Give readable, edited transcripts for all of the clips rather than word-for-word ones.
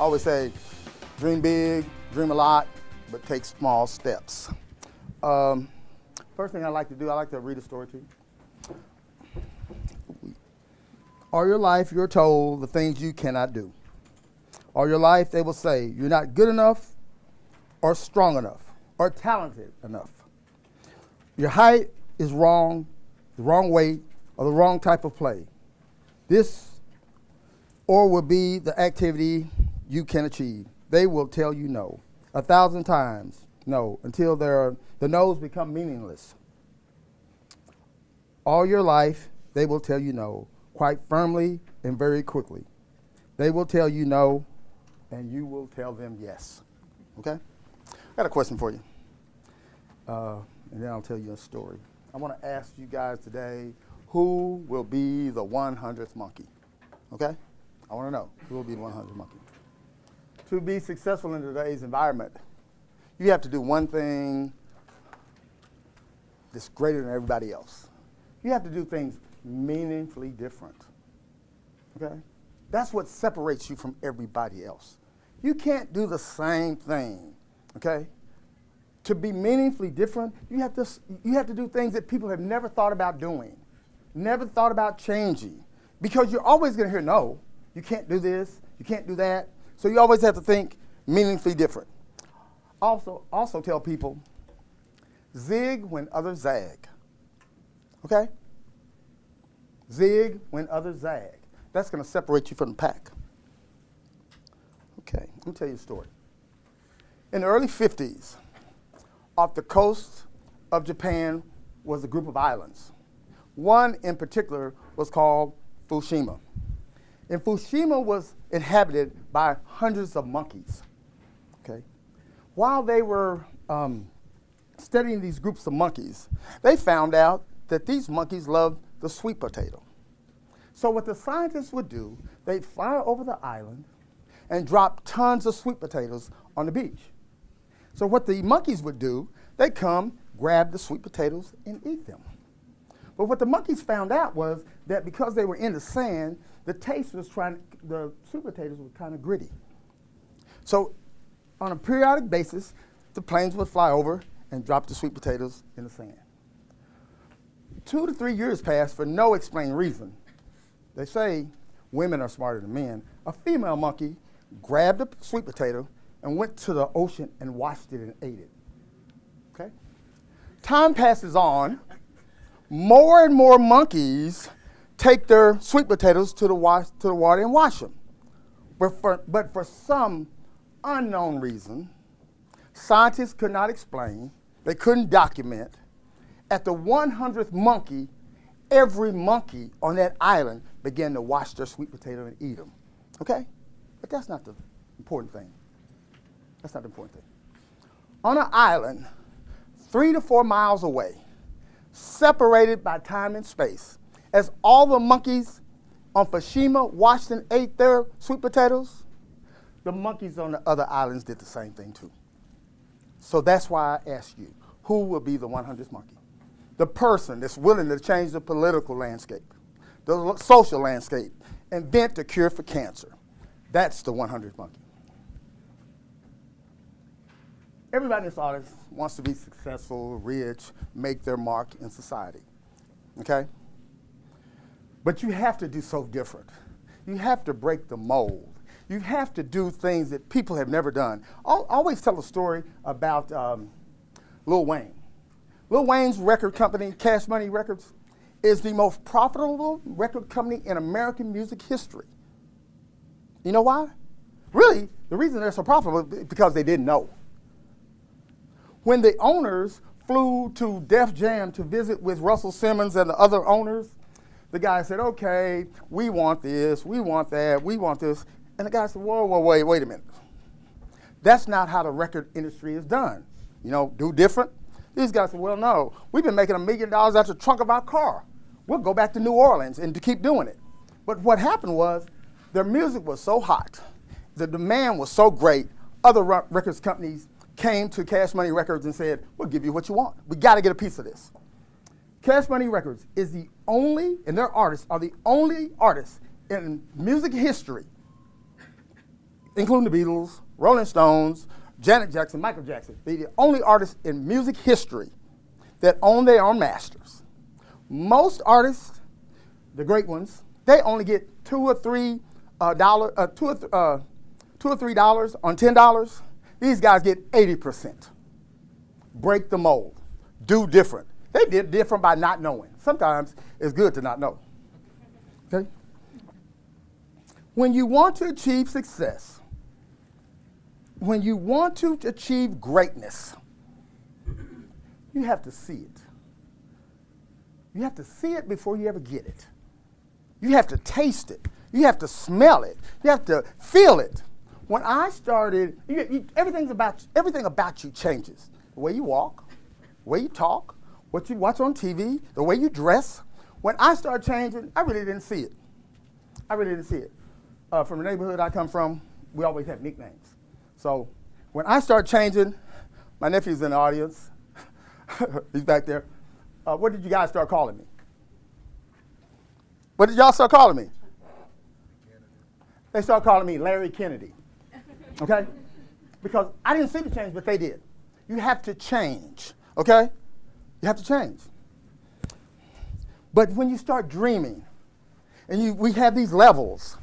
I always say, dream big, dream a lot, but take small steps. First thing I like to do, I like to read a story to you. All your life, you're told the things you cannot do. All your life, they will say, you're not good enough, or strong enough, or talented enough. Your height is wrong, the wrong weight, or the wrong type of play. This or will be the activity you can achieve. They will tell you no 1,000 times no until the no's become meaningless. All your life, they will tell you no quite firmly and very quickly. They will tell you no, and you will tell them yes. Okay? I got a question for you, and then I'll tell you a story. I want to ask you guys today, who will be the 100th monkey? Okay? I want to know who will be the 100th monkey. To be successful in today's environment, you have to do one thing that's greater than everybody else. You have to do things meaningfully different. Okay? That's what separates you from everybody else. You can't do the same thing. Okay? To be meaningfully different, you have to do things that people have never thought about doing, never thought about changing, because you're always going to hear no. You can't do this, you can't do that. So you always have to think meaningfully different. Also tell people, zig when others zag. Okay? Zig when others zag. That's going to separate you from the pack. Okay, let me tell you a story. In the early 50s, off the coast of Japan was a group of islands. One in particular was called Fukushima. And Fukushima was inhabited by hundreds of monkeys. Okay? While they were studying these groups of monkeys, they found out that these monkeys loved the sweet potato. So what the scientists would do, they'd fly over the island and drop tons of sweet potatoes on the beach. So what the monkeys would do, they'd come, grab the sweet potatoes, and eat them. But what the monkeys found out was that because they were in the sand, the sweet potatoes were kind of gritty. So on a periodic basis, the planes would fly over and drop the sweet potatoes in the sand. 2 to 3 years passed for no explained reason. They say women are smarter than men. A female monkey grabbed a sweet potato and went to the ocean and washed it and ate it. Okay? Time passes on. More and more monkeys take their sweet potatoes to the water and wash them. But for some unknown reason, scientists could not explain, they couldn't document, at the 100th monkey, every monkey on that island began to wash their sweet potato and eat them. Okay? But that's not the important thing. That's not the important thing. On an island 3 to 4 miles away, separated by time and space, as all the monkeys on Fukushima washed and ate their sweet potatoes, the monkeys on the other islands did the same thing too. So that's why I ask you, who will be the 100th monkey? The person that's willing to change the political landscape, the social landscape, invent a cure for cancer. That's the 100th monkey. Everybody in this audience wants to be successful, rich, make their mark in society, okay? But you have to do so different. You have to break the mold. You have to do things that people have never done. I'll always tell a story about Lil Wayne. Lil Wayne's record company, Cash Money Records, is the most profitable record company in American music history. You know why? Really, the reason they're so profitable is because they didn't know. When the owners flew to Def Jam to visit with Russell Simmons and the other owners, The guy said, okay, we want this, we want that, we want this. And the guy said, whoa, wait a minute. That's not how the record industry is done. Do different. These guys said, well, no, we've been making $1 million out the trunk of our car. We'll go back to New Orleans and to keep doing it. But what happened was their music was so hot, the demand was so great, other records companies came to Cash Money Records and said, we'll give you what you want. We got to get a piece of this. Cash Money Records is the only, and their artists are the only artists in music history, including the Beatles, Rolling Stones, Janet Jackson, Michael Jackson. They're the only artists in music history that own their own masters. Most artists, the great ones, they only get $2 or $3 on $10. These guys get 80%. Break the mold. Do different. They did different by not knowing. Sometimes it's good to not know. Okay? When you want to achieve success, when you want to achieve greatness, you have to see it. You have to see it before you ever get it. You have to taste it. You have to smell it. You have to feel it. When I started, everything about you changes. The way you walk, the way you talk, what you watch on TV, the way you dress. When I started changing, I really didn't see it. From the neighborhood I come from, we always have nicknames. So when I started changing, my nephew's in the audience. He's back there. What did you guys start calling me? What did y'all start calling me? They started calling me Larry Kennedy. Okay? Because I didn't see the change, but they did. You have to change. Okay? You have to change. But when you start dreaming, and we have these levels,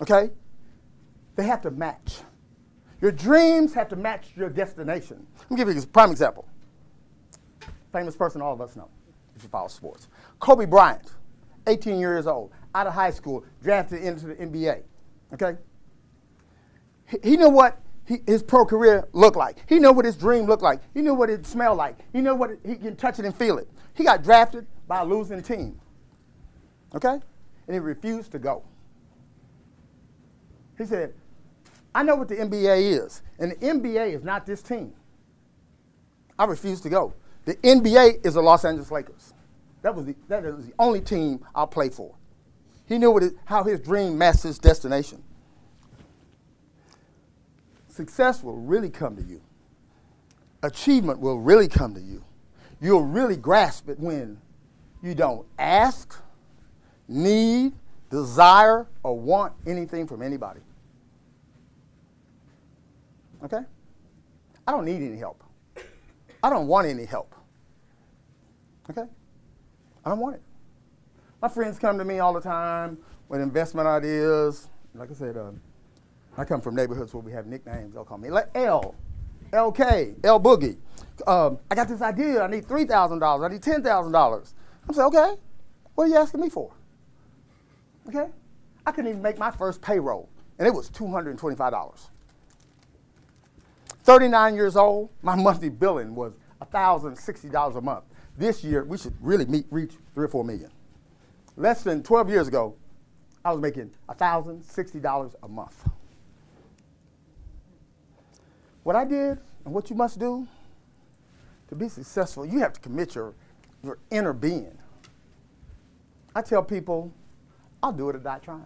okay? They have to match. Your dreams have to match your destination. Let me give you a prime example. Famous person all of us know, if you follow sports. Kobe Bryant, 18 years old, out of high school, drafted into the NBA, okay? He knew what his pro career looked like. He knew what his dream looked like. He knew what it smelled like. He knew what he can touch it and feel it. He got drafted by a losing team, okay? And he refused to go. He said, I know what the NBA is, and the NBA is not this team. I refuse to go. The NBA is the Los Angeles Lakers. That is the only team I'll play for. He knew how his dream matched his destination. Success will really come to you. Achievement will really come to you. You'll really grasp it when you don't ask, need, desire, or want anything from anybody. Okay? I don't need any help. I don't want any help. Okay? I don't want it. My friends come to me all the time with investment ideas. Like I said, I come from neighborhoods where we have nicknames. They'll call me like L, LK, L Boogie. I got this idea. I need $3,000. I need $10,000. I'm saying, okay, what are you asking me for? Okay? I couldn't even make my first payroll, and it was $225. 39 years old, my monthly billing was $1,060 a month. This year, we should really reach 3 or 4 million. Less than 12 years ago, I was making $1,060 a month. What I did and what you must do to be successful, you have to commit your inner being. I tell people, I'll do it or die trying.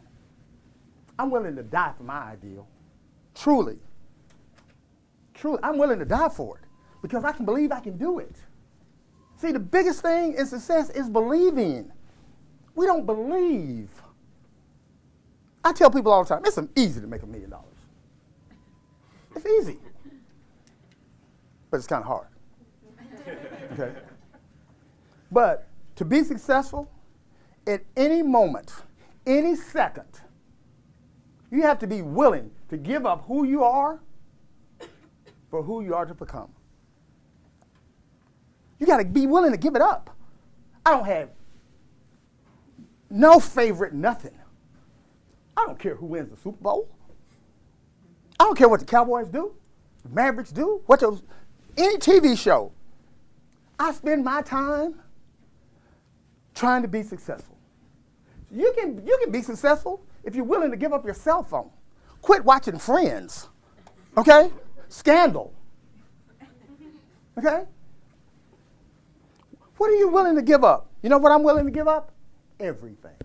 I'm willing to die for my ideal. Truly. Truly, I'm willing to die for it because I can believe I can do it. See, the biggest thing in success is believing. We don't believe. I tell people all the time, it's easy to make $1 million. It's easy. But it's kind of hard. Okay? But to be successful, at any moment, any second, you have to be willing to give up who you are for who you are to become. You got to be willing to give it up. I don't have no favorite nothing. I don't care who wins the Super Bowl. I don't care what the Cowboys do, the Mavericks do, any TV show. I spend my time trying to be successful. You can be successful if you're willing to give up your cell phone. Quit watching Friends, okay? Scandal, okay? What are you willing to give up? You know what I'm willing to give up? Everything.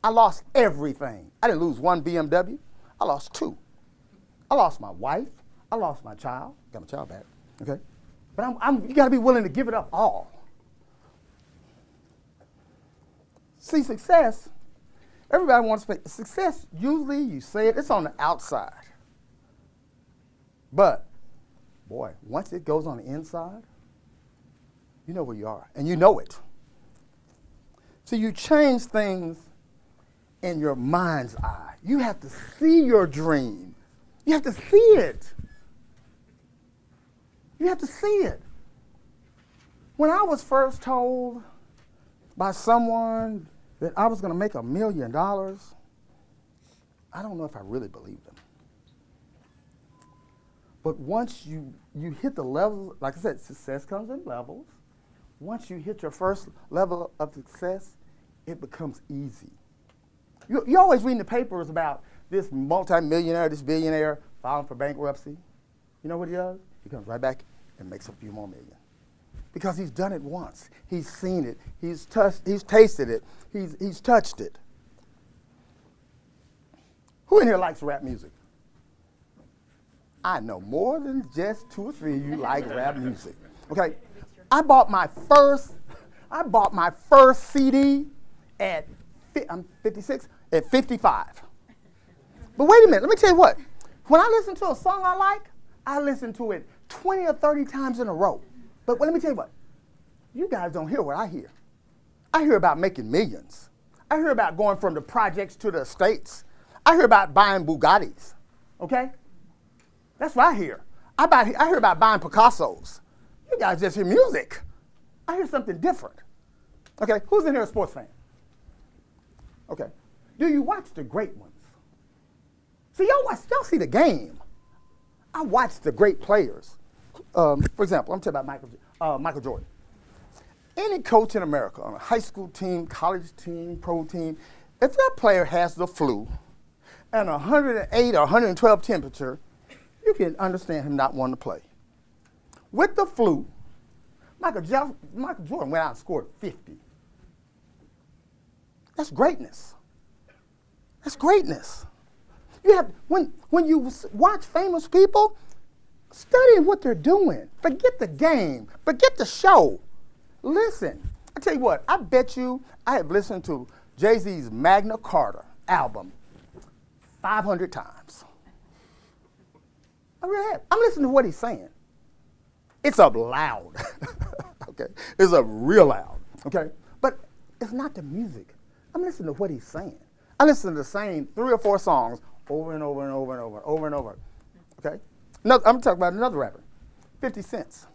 I lost everything. I didn't lose one BMW. I lost two. I lost my wife. I lost my child. Got my child back, okay? But you got to be willing to give it up all. See, success, everybody wants to success, usually you say it's on the outside. But, boy, once it goes on the inside, you know where you are, and you know it. So you change things in your mind's eye. You have to see your dream. You have to see it. You have to see it. When I was first told by someone that I was going to make $1 million, I don't know if I really believed them. But once you hit the level, like I said, success comes in levels. Once you hit your first level of success, it becomes easy. You always read in the papers about this multimillionaire, this billionaire filing for bankruptcy. You know what he does? He comes right back and makes a few more million. Because he's done it once. He's seen it. He's tasted it. He's touched it. Who in here likes rap music? I know more than just 2 or 3 of you like rap music. Okay, I bought my first CD at I'm 56 at 55. But wait a minute, let me tell you what. When I listen to a song I like, I listen to it 20 or 30 times in a row. But let me tell you what. You guys don't hear what I hear. I hear about making millions. I hear about going from the projects to the estates. I hear about buying Bugattis. Okay? That's what I hear. I hear about buying Picassos. You guys just hear music. I hear something different. Okay, who's in here a sports fan? Okay. Do you watch the great ones? See, y'all see the game. I watch the great players. For example, I'm talking about Michael Jordan. Any coach in America, on a high school team, college team, pro team, if that player has the flu and 108 or 112 temperature, you can understand him not wanting to play. With the flu, Michael Jordan went out and scored 50. That's greatness. That's greatness. You have when you watch famous people, study what they're doing. Forget the game. Forget the show. Listen. I tell you what. I bet you I have listened to Jay-Z's Magna Carta album 500 times. I really have. I'm listening to what he's saying. It's up loud. Okay, it's up real loud. Okay, but it's not the music. I'm listening to what he's saying. I listen to the same 3 or 4 songs over and over and over and over, over and over. Okay? I'm talking about another rapper, 50 Cent.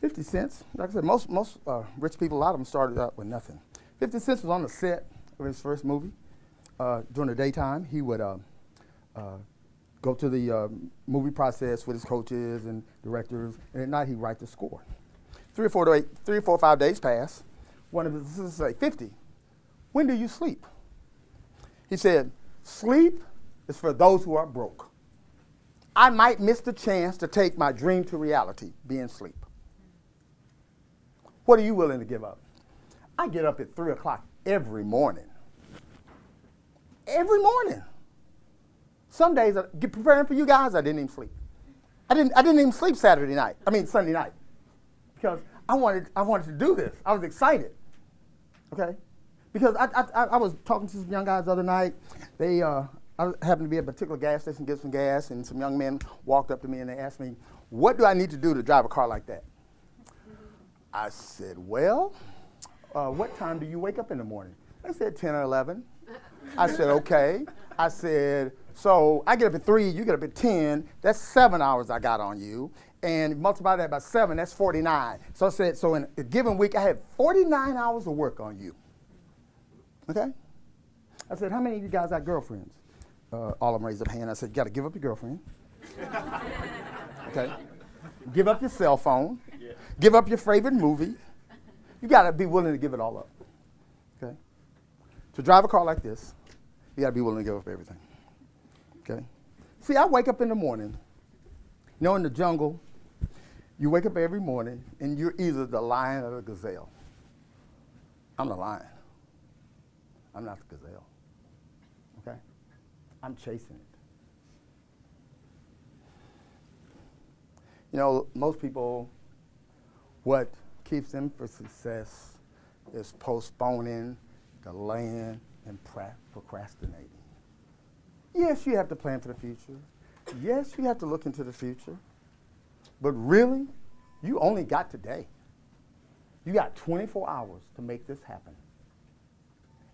50 Cent, like I said, most rich people, a lot of them started out with nothing. 50 Cent was on the set of his first movie. During the daytime, he would go to the movie process with his coaches and directors, and at night he'd write the score. 3 or 5 days pass. One of his assistants say, 50, when do you sleep? He said, sleep is for those who are broke. I might miss the chance to take my dream to reality, being asleep. What are you willing to give up? I get up at 3 o'clock every morning. Every morning. Some days, preparing for you guys, I didn't even sleep. I didn't even sleep Sunday night, because I wanted to do this. I was excited. Okay? Because I was talking to some young guys the other night. I happened to be at a particular gas station, get some gas, and some young men walked up to me and they asked me, what do I need to do to drive a car like that? I said, well, what time do you wake up in the morning? They said 10 or 11. I said, okay. I said, so I get up at 3, you get up at 10. That's 7 hours I got on you. And multiply that by 7, that's 49. So I said, so in a given week, I had 49 hours of work on you. Okay? I said, how many of you guys got girlfriends? All of them raised up hand. I said, you got to give up your girlfriend. Okay? Give up your cell phone. Give up your favorite movie. You got to be willing to give it all up. Okay? To drive a car like this, you got to be willing to give up everything. Okay? See, I wake up in the morning. You know, in the jungle, you wake up every morning, and you're either the lion or the gazelle. I'm the lion. I'm not the gazelle. Okay? I'm chasing it. You know, most people, what keeps them for success is postponing, delaying, and procrastinating. Yes, you have to plan for the future. Yes, you have to look into the future. But really, you only got today. You got 24 hours to make this happen.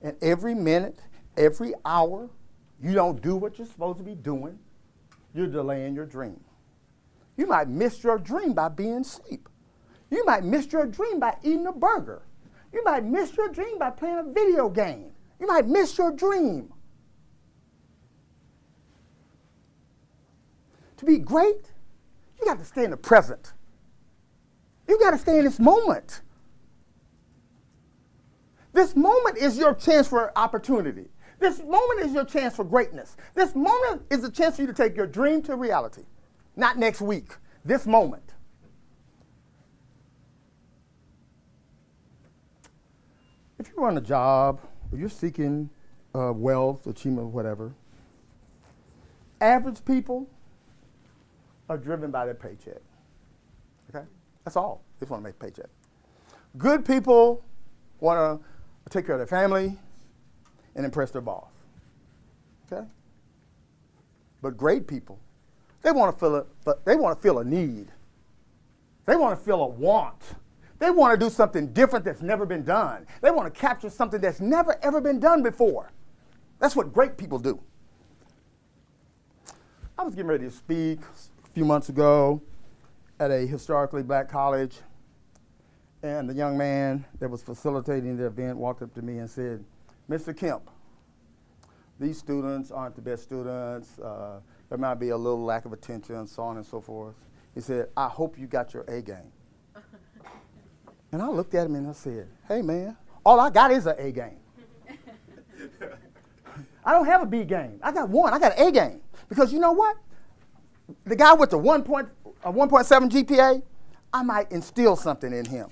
And every minute, every hour, you don't do what you're supposed to be doing, you're delaying your dream. You might miss your dream by being asleep. You might miss your dream by eating a burger. You might miss your dream by playing a video game. You might miss your dream. To be great, you got to stay in the present. You got to stay in this moment. This moment is your chance for opportunity. This moment is your chance for greatness. This moment is a chance for you to take your dream to reality. Not next week, this moment. If you run a job, or you're seeking wealth, achievement, whatever, average people are driven by their paycheck. Okay? That's all. They just want to make a paycheck. Good people want to take care of their family and impress their boss. Okay? But great people, they want to feel a need. They want to feel a want. They want to do something different that's never been done. They want to capture something that's never, ever been done before. That's what great people do. I was getting ready to speak a few months ago at a historically black college, and the young man that was facilitating the event walked up to me and said, "Mr. Kemp, these students aren't the best students. There might be a little lack of attention, so on and so forth." He said, "I hope you got your A game." And I looked at him and I said, "Hey, man, all I got is an A game. I don't have a B game. I got one. I got an A game. Because you know what? The guy with the 1.7 GPA, I might instill something in him.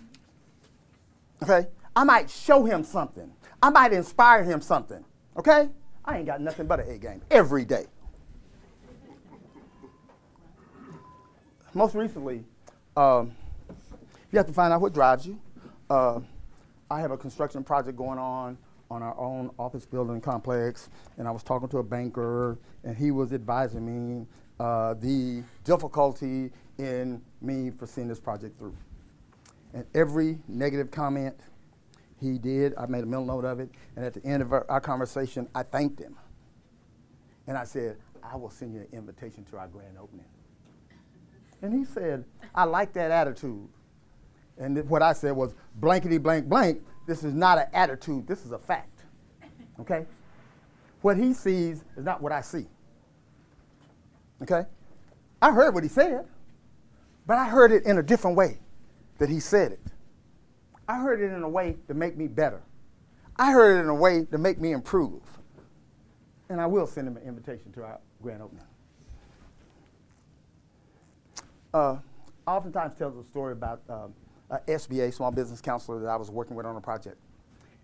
Okay? I might show him something. I might inspire him something. Okay? I ain't got nothing but an A game every day." Most recently, you have to find out what drives you. I have a construction project going on our own office building complex, and I was talking to a banker, and he was advising me the difficulty in me for seeing this project through. And every negative comment he did, I made a mental note of it, and at the end of our conversation, I thanked him. And I said, "I will send you an invitation to our grand opening." And he said, "I like that attitude." And what I said was, blankety blank blank, this is not an attitude, this is a fact. Okay? What he sees is not what I see. Okay? I heard what he said, but I heard it in a different way that he said it. I heard it in a way to make me better. I heard it in a way to make me improve. And I will send him an invitation to our grand opening. I oftentimes tell the story about a SBA, small business counselor, that I was working with on a project.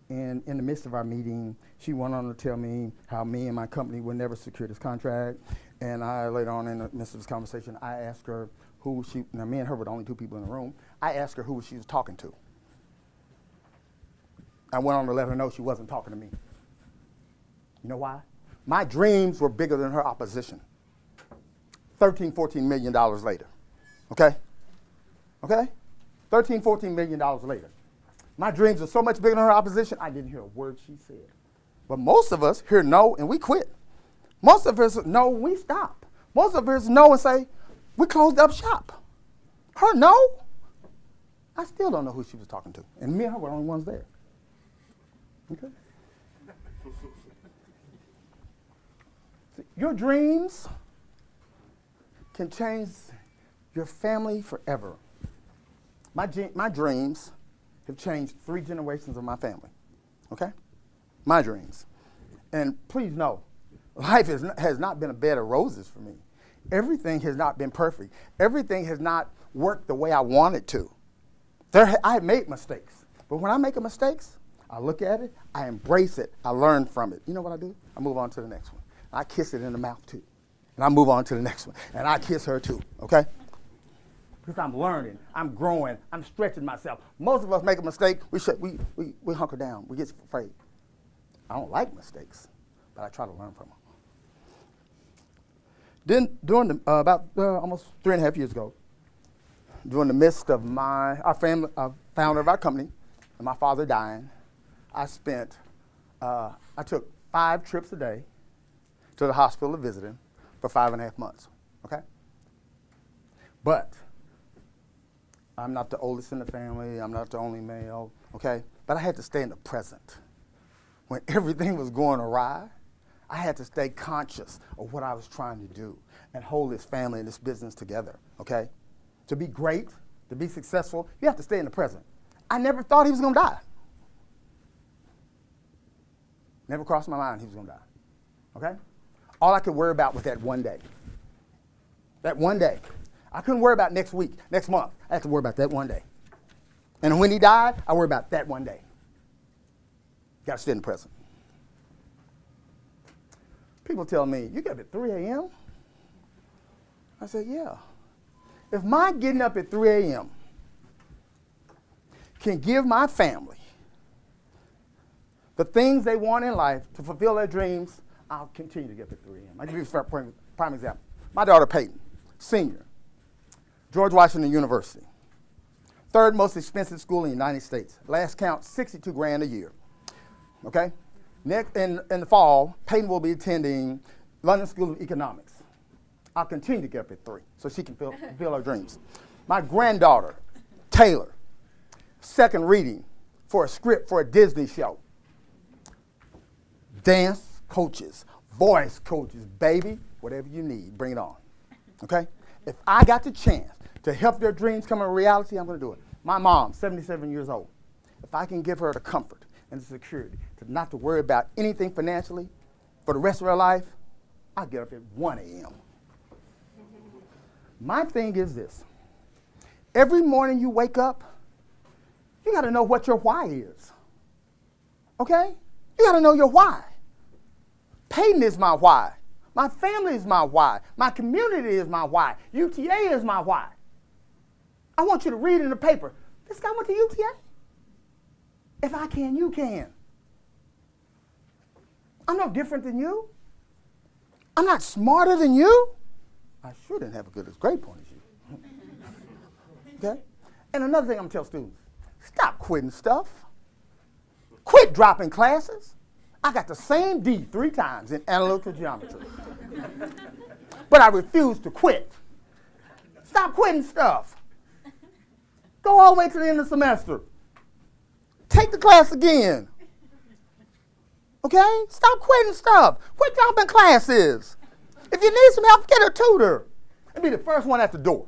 And in the midst of our meeting, she went on to tell me how me and my company would never secure this contract. And I, later on in the midst of this conversation, I asked her who she, now me and her were the only two people in the room, I asked her who she was talking to. I went on to let her know she wasn't talking to me. You know why? My dreams were bigger than her opposition. $13, $14 million later. Okay? Okay? $13, $14 million later. My dreams are so much bigger than her opposition, I didn't hear a word she said. But most of us hear no and we quit. Most of us know and we stop. Most of us know and say, we closed up shop. Her no? I still don't know who she was talking to. And me and her were the only ones there. Okay? See, your dreams can change your family forever. My dreams have changed 3 generations of my family, okay? my dreams. And please know, life has not been a bed of roses for me. Everything has not been perfect. Everything has not worked the way I wanted to. I have made mistakes. But when I make a mistake, I look at it, I embrace it, I learn from it. You know what I do? I move on to the next one. I kiss it in the mouth too. And I move on to the next one. And I kiss her too, okay? Because I'm learning, I'm growing, I'm stretching myself. Most of us make a mistake, we hunker down, we get afraid. I don't like mistakes, but I try to learn from them. Then, during almost 3.5 years ago, during the midst of our family, founder of our company, and my father dying, I took 5 trips a day to the hospital to visit him for 5.5 months, okay? But I'm not the oldest in the family, I'm not the only male, okay? But I had to stay in the present. When everything was going awry, I had to stay conscious of what I was trying to do and hold this family and this business together, okay? To be great, to be successful, you have to stay in the present. I never thought he was gonna die. Never crossed my mind he was gonna die, okay? All I could worry about was that one day. That one day. I couldn't worry about next week, next month. I had to worry about that one day. And when he died, I worried about that one day. You gotta stay in the present. People tell me, you get up at 3 a.m.? I said, yeah. If my getting up at 3 a.m. can give my family the things they want in life to fulfill their dreams, I'll continue to get up at 3 a.m. I'll give you a prime example. My daughter Peyton, senior, George Washington University. 3rd most expensive school in the United States. Last count, $62,000 a year. Okay? Next, in the fall, Peyton will be attending London School of Economics. I'll continue to get up at 3 so she can fulfill her dreams. My granddaughter, Taylor, 2nd reading for a script for a Disney show. Dance coaches, voice coaches, baby, whatever you need, bring it on. Okay? If I got the chance to help their dreams come in reality, I'm going to do it. My mom, 77 years old, if I can give her the comfort and the security to not to worry about anything financially for the rest of her life, I'll get up at 1 a.m. My thing is this. Every morning you wake up, you got to know what your why is. Okay? You got to know your why. Peyton is my why. My family is my why. My community is my why. UTA is my why. I want you to read in the paper, this guy went to UTA. If I can, you can. I'm no different than you. I'm not smarter than you. I sure didn't have a good as grade point as you. Okay? And another thing I'm going to tell students, stop quitting stuff. Quit dropping classes. I got the same D 3 times in analytical geometry. But I refuse to quit. Stop quitting stuff. Go all the way to the end of the semester. Take the class again. Okay? Stop quitting stuff. Quit dropping classes. If you need some help, get a tutor. And be the first one at the door.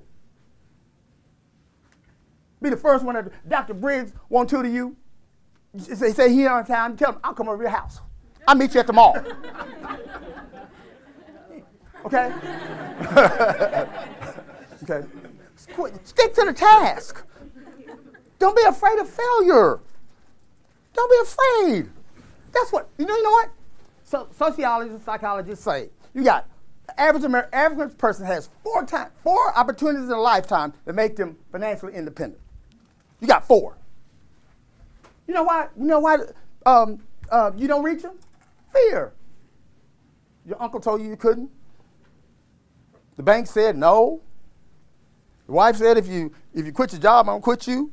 Be the first one at the door. Dr. Briggs won't tutor you. Say he on time, tell him, I'll come over to your house. I'll meet you at the mall. Okay? Okay. Stick to the task. Don't be afraid of failure. Don't be afraid. That's what, you know what? So sociologists and psychologists say, you got, the average person has 4 opportunities in a lifetime that make them financially independent. You got 4. You know why? You don't reach them? Fear. Your uncle told you couldn't. The bank said no. The wife said if you quit your job, I'm gonna quit you.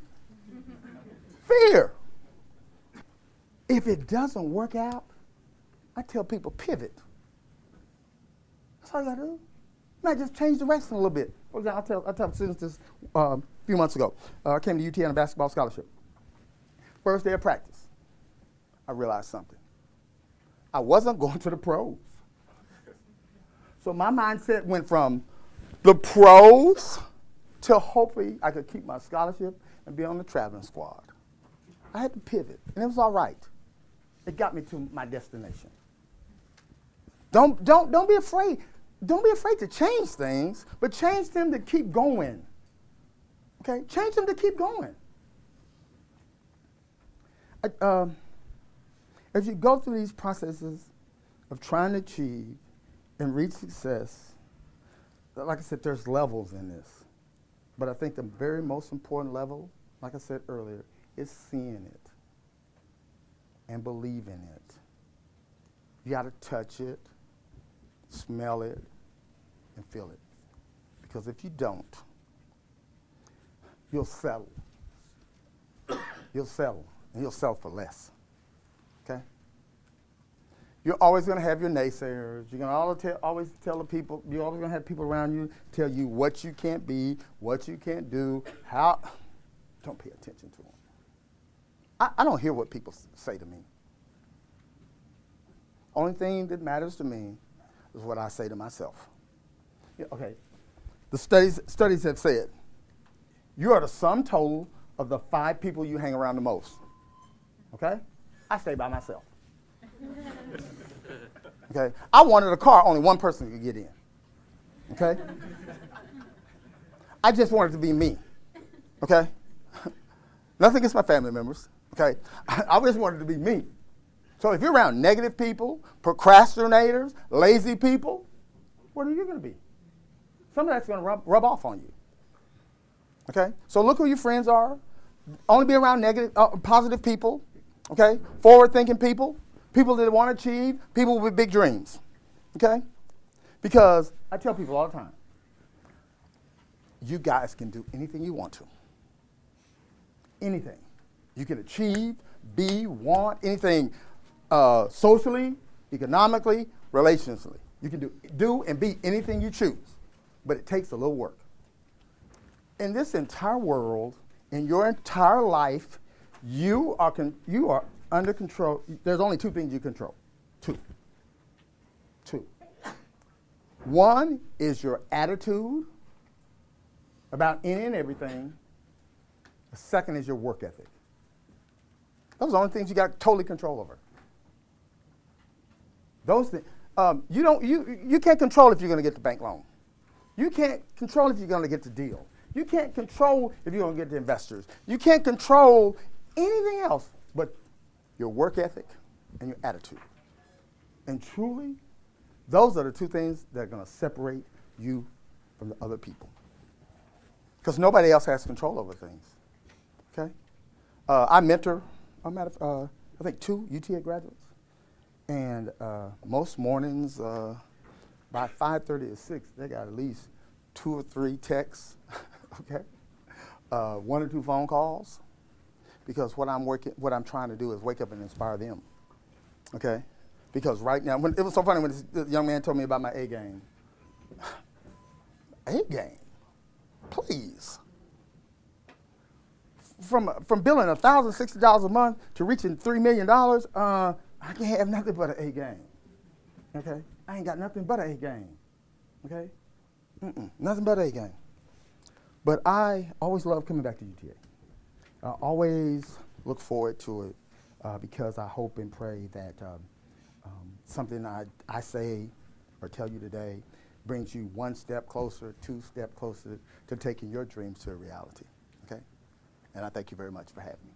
Fear. If it doesn't work out, I tell people pivot. That's all you gotta do. You might just change direction a little bit. For example, I tell students this a few months ago. I came to UTA on a basketball scholarship. First day of practice, I realized something. I wasn't going to the pros. So my mindset went from the pros to hopefully I could keep my scholarship and be on the traveling squad. I had to pivot, and it was all right. it got me to my destination. Don't be afraid. Don't be afraid to change things, but change them to keep going. Okay? Change them to keep going. As you go through these processes of trying to achieve and reach success, like I said, there's levels in this. But I think the very most important level, like I said earlier, is seeing it and believing it. You got to touch it, smell it, and feel it. Because if you don't, you'll settle. You'll settle, and you'll settle for less. Okay? You're always going to have your naysayers. You're going to always tell the people, you're always going to have people around you tell you what you can't be, what you can't do, how. Don't pay attention to them. I don't hear what people say to me. Only thing that matters to me is what I say to myself. Yeah, okay. The studies have said you are the sum total of the 5 people you hang around the most. Okay? I stay by myself. Okay? I wanted a car only one person could get in. Okay? I just wanted to be me. Okay? Nothing against my family members. Okay? I just wanted to be me. So if you're around negative people, procrastinators, lazy people, what are you going to be? Some of that's going to rub off on you. Okay? So look who your friends are. Only be around positive people. Okay? Forward-thinking people. People that want to achieve. People with big dreams. Okay? Because I tell people all the time, you guys can do anything you want to. Anything. You can achieve, be, want, anything socially, economically, relationally. You can do and be anything you choose, but it takes a little work. In this entire world, in your entire life, you are under control. There's only 2 things you control. Two. One is your attitude about any and everything. The second is your work ethic. Those are the only things you got totally control over. Those things. You can't control if you're going to get the bank loan. You can't control if you're going to get the deal. You can't control if you're going to get the investors. You can't control anything else but your work ethic and your attitude. And truly, those are the 2 things that are going to separate you from the other people. Because nobody else has control over things. Okay? I mentor, I think 2 UTA graduates. And most mornings, by 5:30 or 6, they got at least 2 or 3 texts, okay? 1 or 2 phone calls. Because what I'm trying to do is wake up and inspire them, okay? Because right now, it was so funny when this young man told me about my A game. A game? Please. From billing $1,060 a month to reaching $3 million, I can't have nothing but an A game. Okay? I ain't got nothing but an A game. Okay? Nothing but an A game. But I always love coming back to UTA. I always look forward to it because I hope and pray that something I say or tell you today brings you 1 step closer, 2 steps closer to taking your dreams to a reality. Okay? And I thank you very much for having me.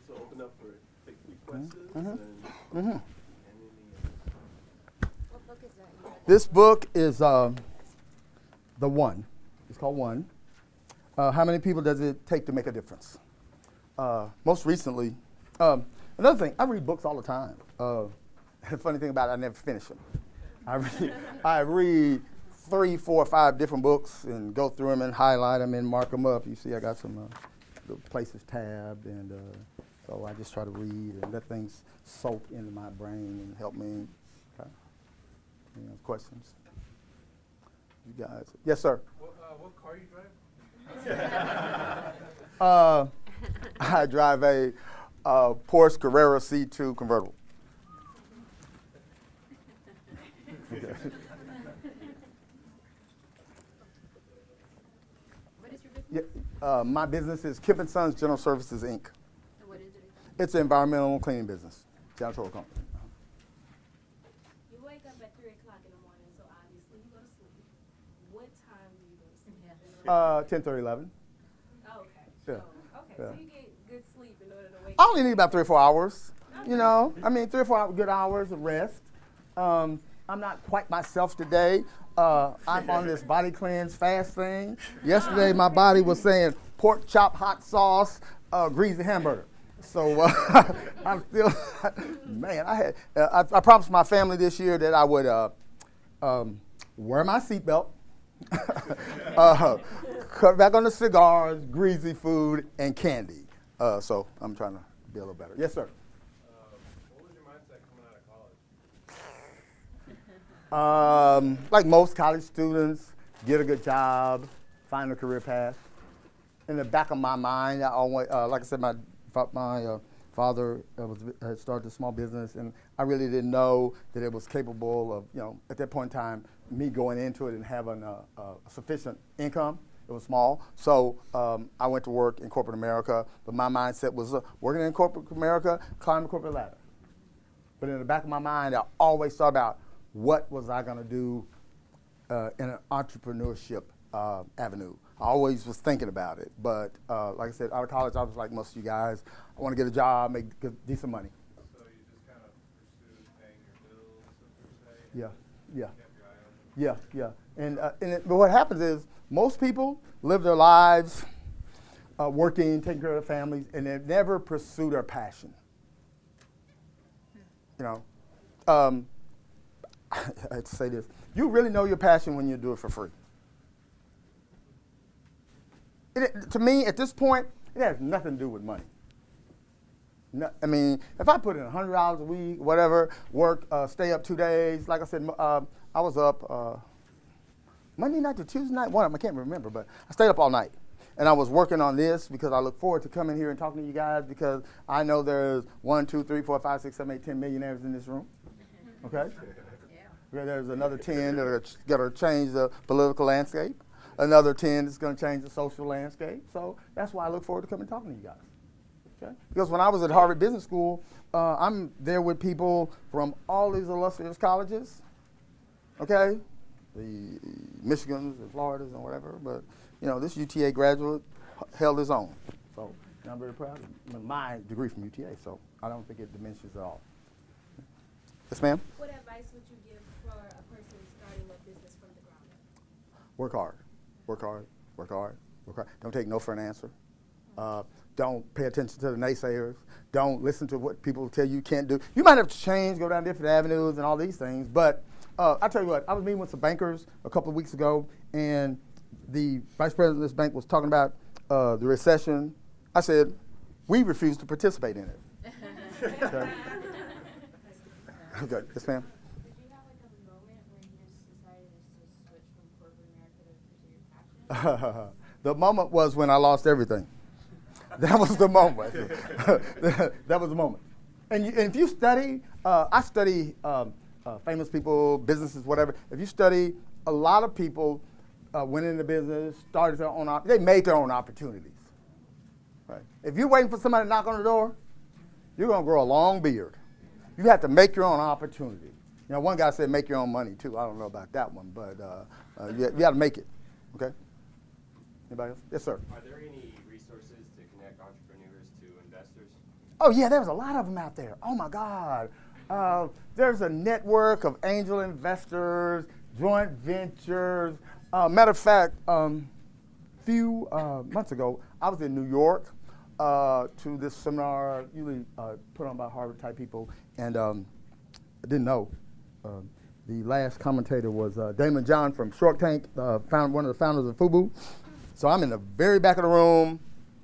So open up for quick questions. What book is that? This book is The One. It's called One. How many people does it take to make a difference? Most recently, another thing, I read books all the time. The funny thing about it, I never finish them. I read 3, 4, 5 different books and go through them and highlight them and mark them up. You see, I got some little places tabbed, and so I just try to read and let things soak into my brain and help me. Okay. Any other questions? You guys? Yes, sir. What car you drive? I drive a Porsche Carrera C2 convertible. Okay. Yeah, my business is Kemp and Sons General Services, Inc. And what is it exactly? It's an environmental cleaning business. Janitorial company. You wake up at 3 o'clock in the morning, so obviously you go to sleep. What time do you go to sleep? 10:30, 11. Oh, okay. Yeah. Okay, Yeah. so you get good sleep in order to wake I up. only need about 3 or 4 hours. You know, I mean, 3 or 4 good hours of rest. I'm not quite myself today. I'm on this body cleanse fast thing. Yesterday, my body was saying pork chop, hot sauce, greasy hamburger. So I'm still, man. I promised my family this year that I would wear my seatbelt, cut back on the cigars, greasy food, and candy. So I'm trying to be a little better. Yes, sir. What was your mindset coming out of college? Like most college students, get a good job, find a career path. In the back of my mind, I always, like I said, my father had started a small business, and I really didn't know that it was capable of, you know, at that point in time, me going into it and having a sufficient income. It was small, so I went to work in corporate America, but my mindset was working in corporate America, climb the corporate ladder. But in the back of my mind, I always thought about what was I gonna do in an entrepreneurship avenue. I always was thinking about it, but like I said, out of college, I was like most of you guys, I want to get a job, make decent money. So you just kind of pursued paying your bills, so to say? Yeah. Kept your eye on them? Yeah. But what happens is most people live their lives working, taking care of their families, and they never pursue their passion. You know, I have to say this. You really know your passion when you do it for free. To me, at this point, it has nothing to do with money. No, I mean, if I put in $100 a week, whatever, work, stay up 2 days, like I said, I was up Monday night to Tuesday night, one of them, I can't remember, but I stayed up all night. And I was working on this because I look forward to coming here and talking to you guys because I know there's 1, 2, 3, 4, 5, 6, 7, 8, 10 millionaires in this room. Okay? Yeah. There's another 10 that are going to change the political landscape. Another 10 is going to change the social landscape. So that's why I look forward to coming and talking to you guys. Okay? Because when I was at Harvard Business School, I'm there with people from all these illustrious colleges. Okay? The Michigans and Floridas and whatever, but you know, this UTA graduate held his own. So I'm very proud of my degree from UTA, so I don't think it diminishes at all. Yes, ma'am? What advice would you give for a person starting a business from the ground up? Work hard. Work hard. Work hard. Work hard. Don't take no for an answer. Don't pay attention to the naysayers. Don't listen to what people tell you can't do. You might have to change, go down different avenues and all these things, but I tell you what, I was meeting with some bankers a couple of weeks ago, and the vice president of this bank was talking about the recession. I said, we refuse to participate in it. Okay. Okay. Yes, ma'am. Did you have like a moment when you just decided to switch from corporate America to pursue your passion? The moment was when I lost everything. That was the moment. That was the moment. And if you study, I study famous people, businesses, whatever. If you study, a lot of people went into business, started their own, they made their own opportunities. Right? If you're waiting for somebody to knock on the door, you're going to grow a long beard. You have to make your own opportunity. You know, one guy said make your own money, too. I don't know about that one, but you got to make it. Okay? Anybody else? Yes, sir. Are there any resources to connect entrepreneurs to investors? Oh, yeah, there's a lot of them out there. Oh, my God. There's a network of angel investors, joint ventures. Matter of fact, few months ago, I was in New York to this seminar usually put on by Harvard-type people, and I didn't know. The last commentator was Damon John from Shark Tank, one of the founders of FUBU. So I'm in the very back of the room,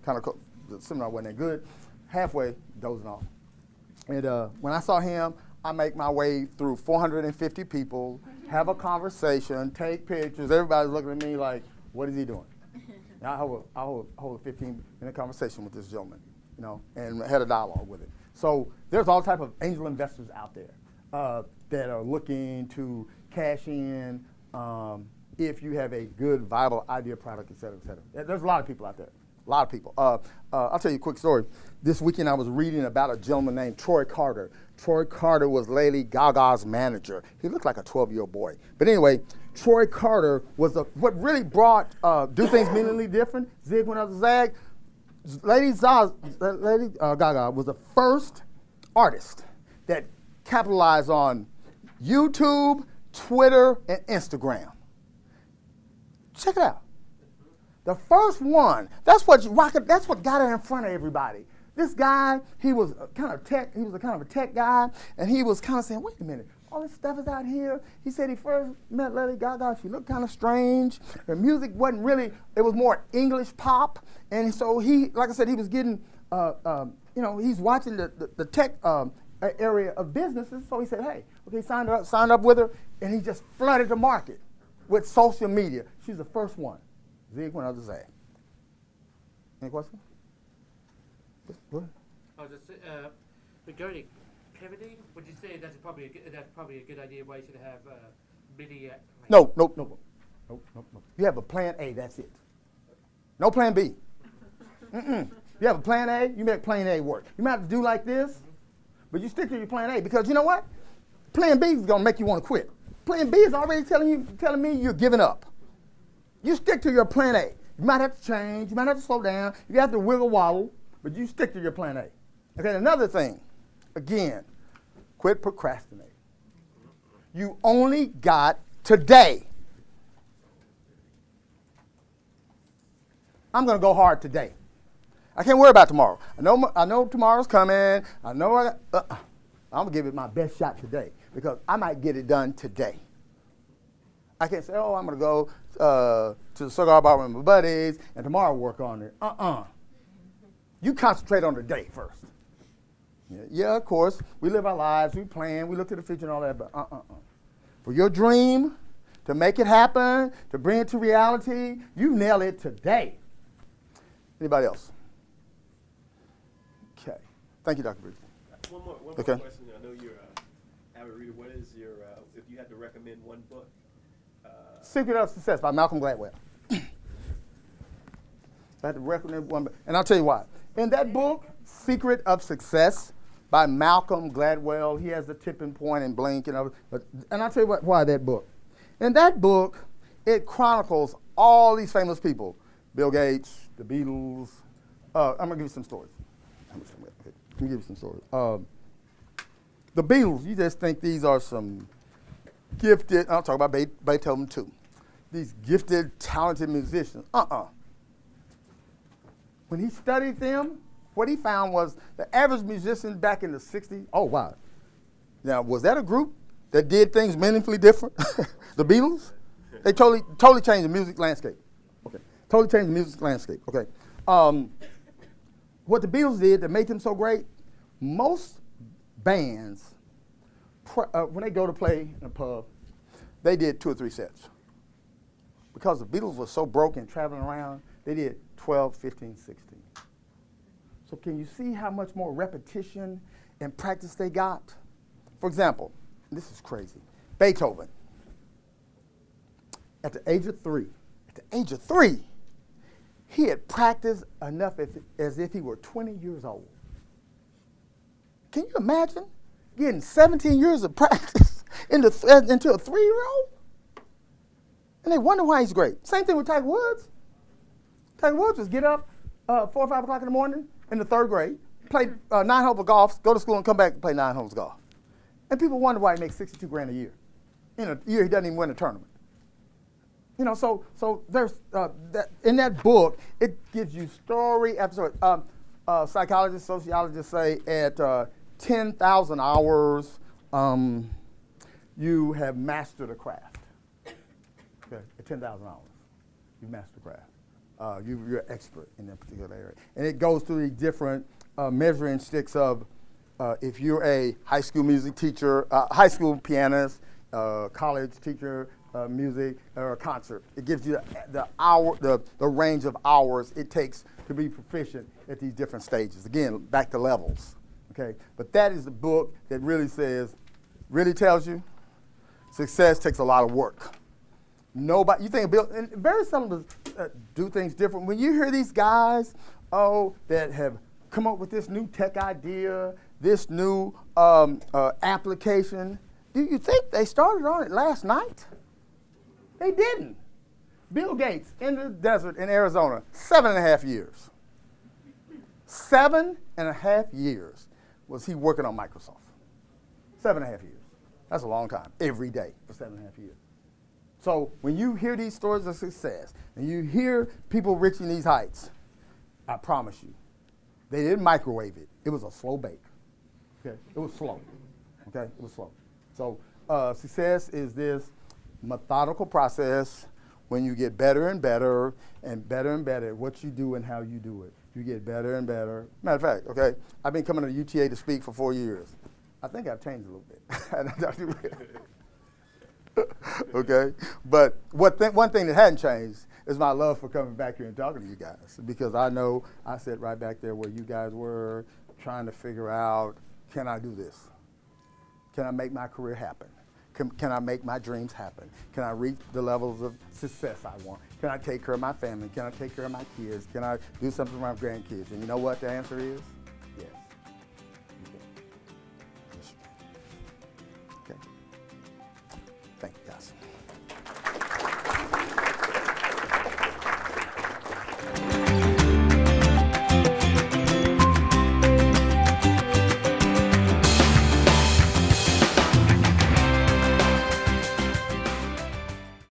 kind of the seminar wasn't that good, halfway dozing off. And when I saw him, I make my way through 450 people, have a conversation, take pictures. Everybody's looking at me like, what is he doing? And I hold a 15-minute conversation with this gentleman, you know, and had a dialogue with him. So there's all type of angel investors out there that are looking to cash in, if you have a good, viable idea, product, et cetera, et cetera. There's a lot of people out there. A lot of people. I'll tell you a quick story. This weekend I was reading about a gentleman named Troy Carter. Troy Carter was Lady Gaga's manager. He looked like a 12-year-old boy. But anyway, Troy Carter was what really brought Do Things Meaningfully Different, Zig When Others Zag. Lady Gaga was the first artist that capitalized on YouTube, Twitter, and Instagram. Check it out. The first one. That's what got her in front of everybody. This guy, he was a kind of a tech guy, and he was kind of saying, wait a minute, all this stuff is out here. He said he first met Lady Gaga. She looked kind of strange. Her music wasn't really, it was more English pop. And so he, like I said, he was getting, he's watching the tech area of businesses. So he said, hey, okay, signed up with her, and he just flooded the market with social media. She's the first one. Zig When Others Zag. Any questions? What? I was just regarding pivoting. Would you say that's probably a good idea? Why you should have many? No. You have a plan A. That's it. No plan B. You have a plan A. You make plan A work. You might have to do like this, but you stick to your plan A because you know what? Plan B is gonna make you want to quit. Plan B is already telling me you're giving up. You stick to your plan A. You might have to change. You might have to slow down. You have to wiggle wobble. But you stick to your plan A. Okay, another thing, again, quit procrastinating. You only got today. I'm going to go hard today. I can't worry about tomorrow. I know tomorrow's coming. I'm going to give it my best shot today because I might get it done today. I can't say, oh, I'm going to go to the cigar bar with my buddies and tomorrow work on it. You concentrate on the day first. Yeah, of course, we live our lives, we plan, we look to the future and all that, but For your dream, to make it happen, to bring it to reality, you nail it today. Anybody else? Okay. Thank you, Dr. Bruce. One more Okay. question. I know you're an avid reader. What is your, if you had to recommend one book? Secret of Success by Malcolm Gladwell. I had to recommend one, and I'll tell you why. In that book, Secret of Success by Malcolm Gladwell, he has the tipping point and blink and other, and I'll tell you why that book. In that book, it chronicles all these famous people. Bill Gates, the Beatles. I'm going to give you some stories. Let me give you some stories. The Beatles, you just think these are some gifted, I'll talk about Beethoven too. These gifted, talented musicians. When he studied them, what he found was the average musician back in the 60s, oh, wow. Now, was that a group that did things meaningfully different? The Beatles? They totally changed the music landscape. Okay. Totally changed the music landscape. Okay. What the Beatles did that made them so great, most bands, when they go to play in a pub, they did 2 or 3 sets. Because the Beatles were so broke and traveling around, they did 12, 15, 16. So can you see how much more repetition and practice they got? For example, this is crazy. Beethoven, at the age of 3, he had practiced enough as if he were 20 years old. Can you imagine getting 17 years of practice into a 3-year-old? And they wonder why he's great. Same thing with Tiger Woods. Tiger Woods was get up 4 or 5 o'clock in the morning in the 3rd grade, play 9 holes of golf, go to school and come back and play 9 holes of golf. And people wonder why he makes $62,000 a year. In a year he doesn't even win a tournament. You know, so there's in that book, it gives you story after story. Psychologists, sociologists say at 10,000 hours, you have mastered a craft. Okay, at 10,000 hours, you mastered the craft. You're an expert in that particular area. And it goes through the different measuring sticks of if you're a high school music teacher, high school pianist, college teacher, music, or a concert. It gives you the range of hours it takes to be proficient at these different stages. Again, back to levels. Okay, but that is the book that really tells you success takes a lot of work. Nobody, you think Bill, and very seldom do things different. When you hear these guys, that have come up with this new tech idea, this new application, do you think they started on it last night? They didn't. Bill Gates in the desert in Arizona, 7.5 years. 7.5 years was he working on Microsoft. 7.5 years. That's a long time. Every day for 7.5 years. So when you hear these stories of success and you hear people reaching these heights, I promise you, they didn't microwave it. It was a slow bake. Okay? It was slow. Okay? It was slow. So success is this methodical process when you get better and better at what you do and how you do it. You get better and better. Matter of fact, okay, I've been coming to UTA to speak for 4 years. I think I've changed a little bit. Okay? But one thing that hadn't changed is my love for coming back here and talking to you guys, because I know I sat right back there where you guys were trying to figure out, can I do this? Can I make my career happen? Can I make my dreams happen? Can I reach the levels of success I want? Can I take care of my family? Can I take care of my kids? Can I do something for my grandkids? And you know what the answer is? Yes. You can. Yes, you can. Okay. Thank you, guys.